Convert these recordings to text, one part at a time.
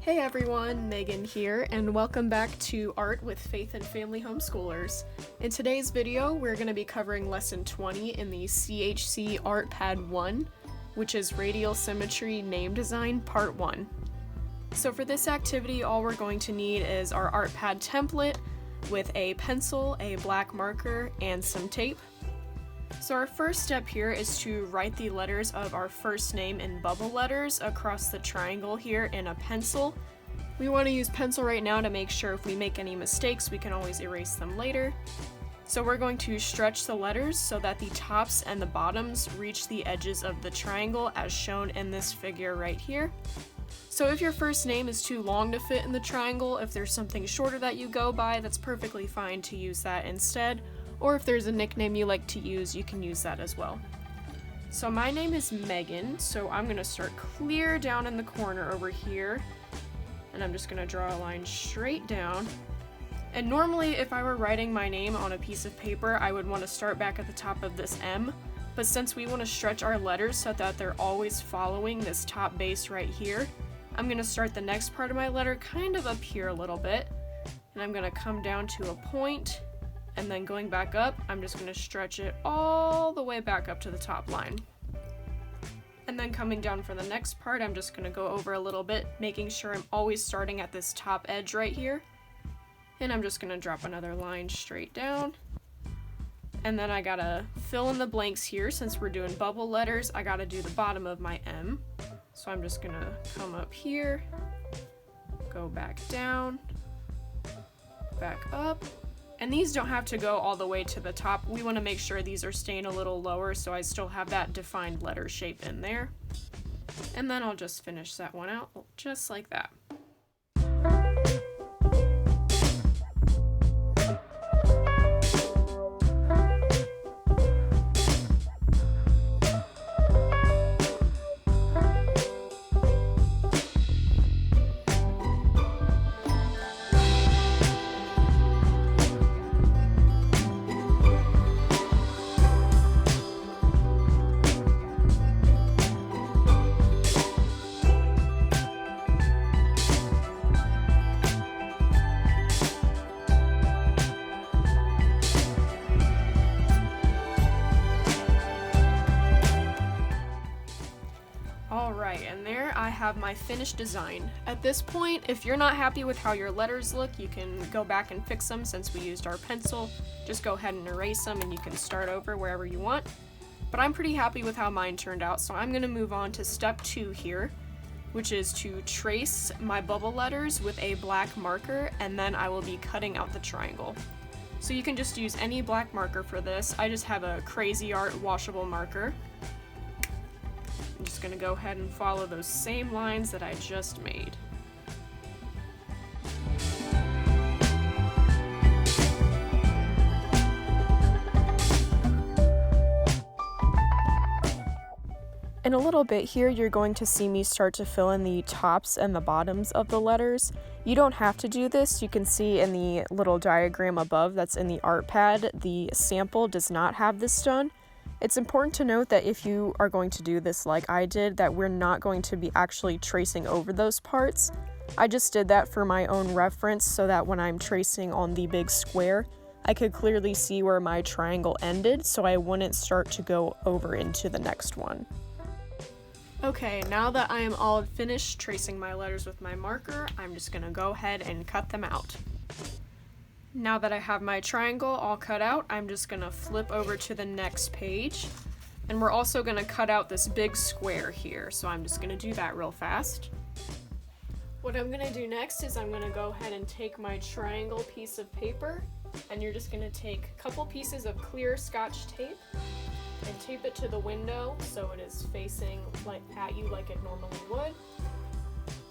Hey everyone, Megan here, and welcome back to Art with Faith and Family Homeschoolers. In today's video, we're going to be covering Lesson 20 in the CHC Art Pad 1, which is Radial Symmetry Name Design Part 1. So for this activity, all we're going to need is our art pad template with a pencil, a black marker, and some tape. So our first step here is to write the letters of our first name in bubble letters across the triangle here in a pencil. We want to use pencil right now to make sure if we make any mistakes, we can always erase them later. So we're going to stretch the letters so that the tops and the bottoms reach the edges of the triangle as shown in this figure right here. So if your first name is too long to fit in the triangle, if there's something shorter that you go by, that's perfectly fine to use that instead. Or if there's a nickname you like to use, you can use that as well. So my name is Megan, so I'm going to start clear down in the corner over here. And I'm just going to draw a line straight down. And normally if I were writing my name on a piece of paper, I would want to start back at the top of this M. But since we want to stretch our letters so that they're always following this top base right here, I'm going to start the next part of my letter kind of up here a little bit. And I'm going to come down to a point. And then going back up, I'm just going to stretch it all the way back up to the top line. And then coming down for the next part, I'm just going to go over a little bit, making sure I'm always starting at this top edge right here. And I'm just going to drop another line straight down. And then I gotta fill in the blanks here. Since we're doing bubble letters, I gotta do the bottom of my M. So I'm just going to come up here, go back down, back up. And these don't have to go all the way to the top. We want to make sure these are staying a little lower so I still have that defined letter shape in there. And then I'll just finish that one out just like that. Alright, and there I have my finished design. At this point, if you're not happy with how your letters look, you can go back and fix them since we used our pencil. Just go ahead and erase them and you can start over wherever you want. But I'm pretty happy with how mine turned out, so I'm going to move on to step 2 here, which is to trace my bubble letters with a black marker, and then I will be cutting out the triangle. So you can just use any black marker for this. I just have a Crazy Art washable marker. I'm just going to go ahead and follow those same lines that I just made. In a little bit here, you're going to see me start to fill in the tops and the bottoms of the letters. You don't have to do this. You can see in the little diagram above that's in the art pad, the sample does not have this done. It's important to note that if you are going to do this like I did, that we're not going to be actually tracing over those parts. I just did that for my own reference so that when I'm tracing on the big square, I could clearly see where my triangle ended so I wouldn't start to go over into the next one. Okay, now that I am all finished tracing my letters with my marker, I'm just going to go ahead and cut them out. Now that I have my triangle all cut out, I'm just going to flip over to the next page. And we're also going to cut out this big square here, so I'm just going to do that real fast. What I'm going to do next is I'm going to go ahead and take my triangle piece of paper, and you're just going to take a couple pieces of clear Scotch tape and tape it to the window so it is facing at you like it normally would.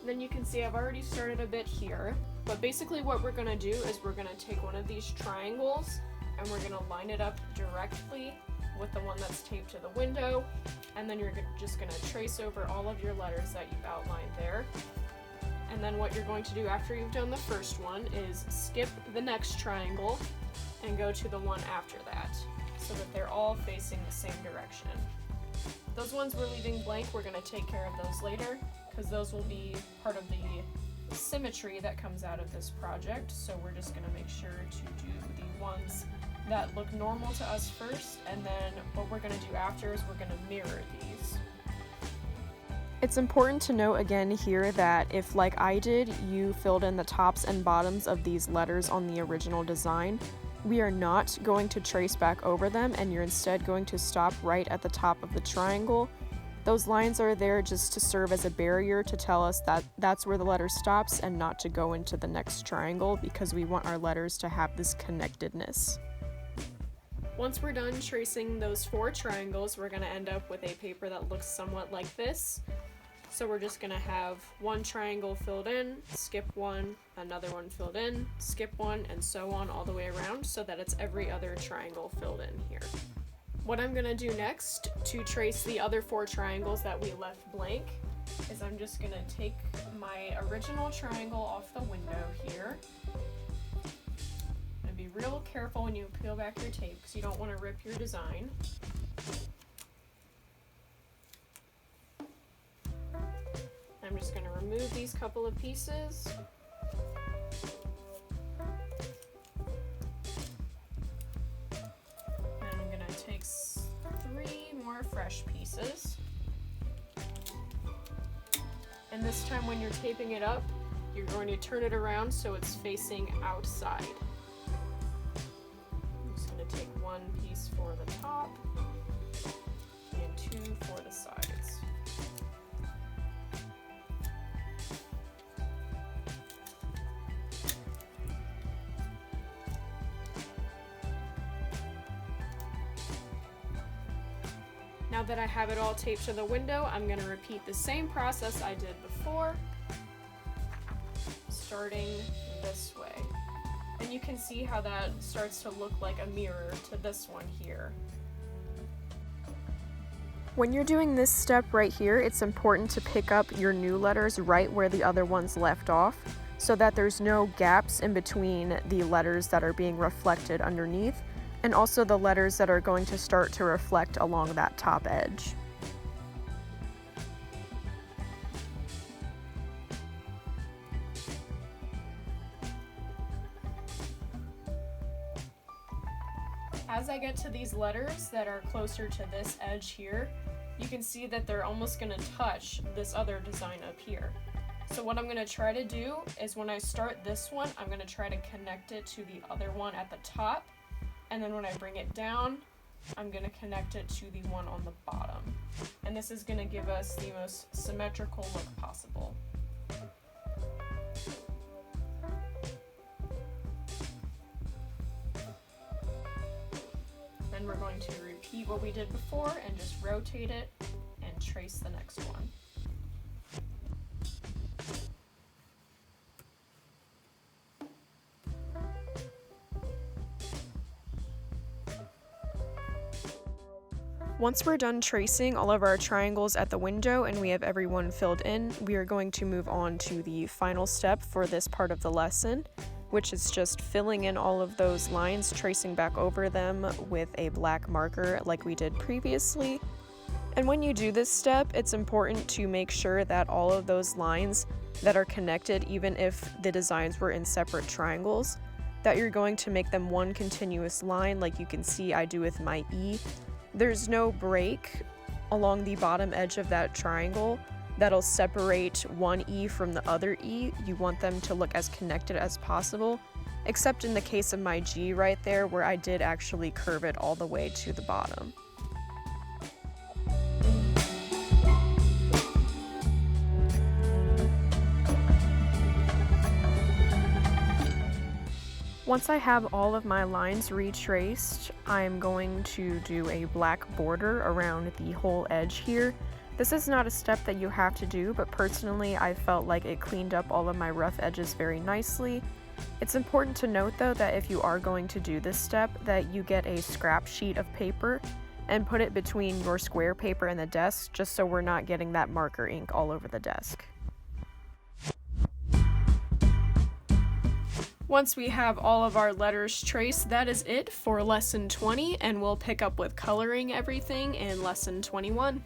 And then you can see I've already started a bit here. But basically what we're going to do is we're going to take one of these triangles and we're going to line it up directly with the one that's taped to the window, and then you're just going to trace over all of your letters that you've outlined there. And then what you're going to do after you've done the first one is skip the next triangle and go to the one after that so that they're all facing the same direction. Those ones we're leaving blank, we're going to take care of those later because those will be part of the symmetry that comes out of this project, so we're just going to make sure to do the ones that look normal to us first, and then what we're going to do after is we're going to mirror these. It's important to note again here that if, like I did, you filled in the tops and bottoms of these letters on the original design, we are not going to trace back over them, and you're instead going to stop right at the top of the triangle. Those lines are there just to serve as a barrier to tell us that that's where the letter stops and not to go into the next triangle, because we want our letters to have this connectedness. Once we're done tracing those 4 triangles, we're going to end up with a paper that looks somewhat like this. So we're just going to have one triangle filled in, skip one, another one filled in, skip one, and so on all the way around, so that it's every other triangle filled in here. What I'm going to do next to trace the other 4 triangles that we left blank is I'm just going to take my original triangle off the window here. And be real careful when you peel back your tape because you don't want to rip your design. I'm just going to remove these couple of pieces. And I'm going to take 3 more fresh pieces. And this time when you're taping it up, you're going to turn it around so it's facing outside. I'm just going to take 1 piece for the top and 2 for the sides. Now that I have it all taped to the window, I'm going to repeat the same process I did before, starting this way. And you can see how that starts to look like a mirror to this one here. When you're doing this step right here, it's important to pick up your new letters right where the other ones left off, so that there's no gaps in between the letters that are being reflected underneath, and also the letters that are going to start to reflect along that top edge. As I get to these letters that are closer to this edge here, you can see that they're almost going to touch this other design up here. So what I'm going to try to do is when I start this one, I'm going to try to connect it to the other one at the top. And then when I bring it down, I'm going to connect it to the one on the bottom. And this is going to give us the most symmetrical look possible. Then we're going to repeat what we did before and just rotate it and trace the next one. Once we're done tracing all of our triangles at the window and we have everyone filled in, we are going to move on to the final step for this part of the lesson, which is just filling in all of those lines, tracing back over them with a black marker like we did previously. And when you do this step, it's important to make sure that all of those lines that are connected, even if the designs were in separate triangles, that you're going to make them one continuous line like you can see I do with my E. There's no break along the bottom edge of that triangle that'll separate one E from the other E. You want them to look as connected as possible, except in the case of my G right there where I did actually curve it all the way to the bottom. Once I have all of my lines retraced, I'm going to do a black border around the whole edge here. This is not a step that you have to do, but personally I felt like it cleaned up all of my rough edges very nicely. It's important to note though that if you are going to do this step, that you get a scrap sheet of paper and put it between your square paper and the desk, just so we're not getting that marker ink all over the desk. Once we have all of our letters traced, that is it for lesson 20, and we'll pick up with coloring everything in lesson 21.